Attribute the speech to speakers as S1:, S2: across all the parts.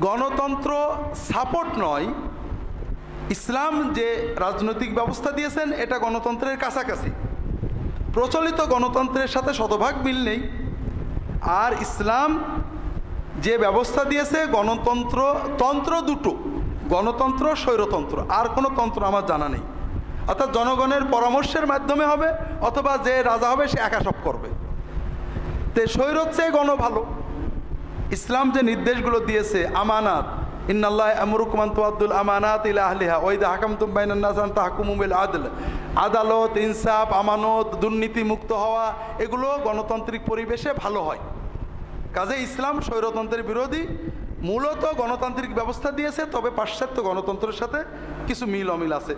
S1: গণতন্ত্র সাপোর্ট নয়, ইসলাম যে রাজনৈতিক ব্যবস্থা দিয়েছেন এটা গণতন্ত্রের কাছাকাছি। প্রচলিত গণতন্ত্রের সাথে শতভাগ মিল নেই। আর ইসলাম যে ব্যবস্থা দিয়েছে গণতন্ত্র, তন্ত্র দুটো, গণতন্ত্র স্বৈরতন্ত্র, আর কোনো তন্ত্র আমার জানা নেই। অর্থাৎ জনগণের পরামর্শের মাধ্যমে হবে, অথবা যে রাজা হবে সে একা সব করবে। তে স্বৈরর চেয়ে গণ ভালো। ইসলাম যে নির্দেশগুলো দিয়েছে, আমানাত, ইন্নাল্লাহ আমরুকুম আন তুআদ্দুল আমানাত ইলা আহলিহা ওয়া ইযা হাকামতুম বাইনান নাস আন তাহকুমু বিল আদল, আদালত, ইনসাফ, আমানত, দুর্নীতি মুক্ত হওয়া, এগুলো গণতান্ত্রিক পরিবেশে ভালো হয়। কাজে ইসলাম স্বৈরতন্ত্রের বিরোধী, মূলত গণতান্ত্রিক ব্যবস্থা দিয়েছে, তবে পাশ্চাত্য গণতন্ত্রের সাথে কিছু মিল অমিল আছে।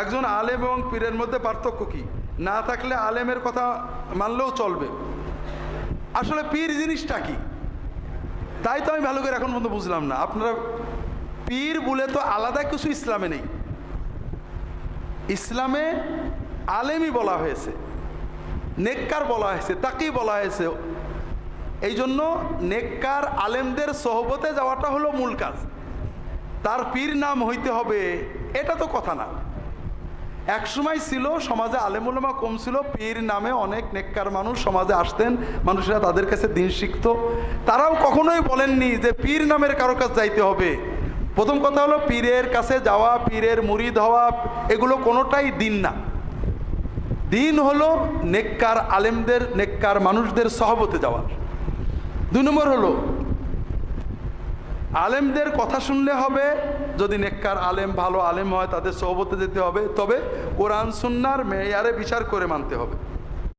S1: একজন আলেম এবং পীরের মধ্যে পার্থক্য কি? না থাকলে আলেমের কথা মানলেও চলবে, আসলে পীর জিনিসটা কি তাই তো আমি ভালো করে এখন পর্যন্ত বুঝলাম না। আপনারা পীর বলে তো আলাদা কিছু ইসলামে নেই। ইসলামে আলেমই বলা হয়েছে, নেককার বলা হয়েছে, তাকি বলা হয়েছে। এই জন্য নেককার আলেমদের সোহবতে যাওয়াটা হলো মূল কাজ। তার পীর নাম হইতে হবে এটা তো কথা না। এক সময় ছিল সমাজে আলেম ওলামা কম ছিল, পীর নামে অনেক নেককার মানুষ সমাজে আসতেন, মানুষেরা তাদের কাছে দিন শিখত। তারাও কখনোই বলেননি যে পীর নামের কারো কাছে যাইতে হবে। প্রথম কথা হলো পীরের কাছে যাওয়া, পীরের মুরিদ হওয়া, এগুলো কোনোটাই দিন না। দিন হলো নেককার আলেমদের, নেককার মানুষদের সহবতে যাওয়া। দুই নম্বর হলো আলেমদের কথা শুনলে হবে, যদি নেককার আলেম ভালো আলেম হয় তাদের সহবতে যেতে হবে, তবে কোরআন সুন্নাহর মেয়ারে বিচার করে মানতে হবে।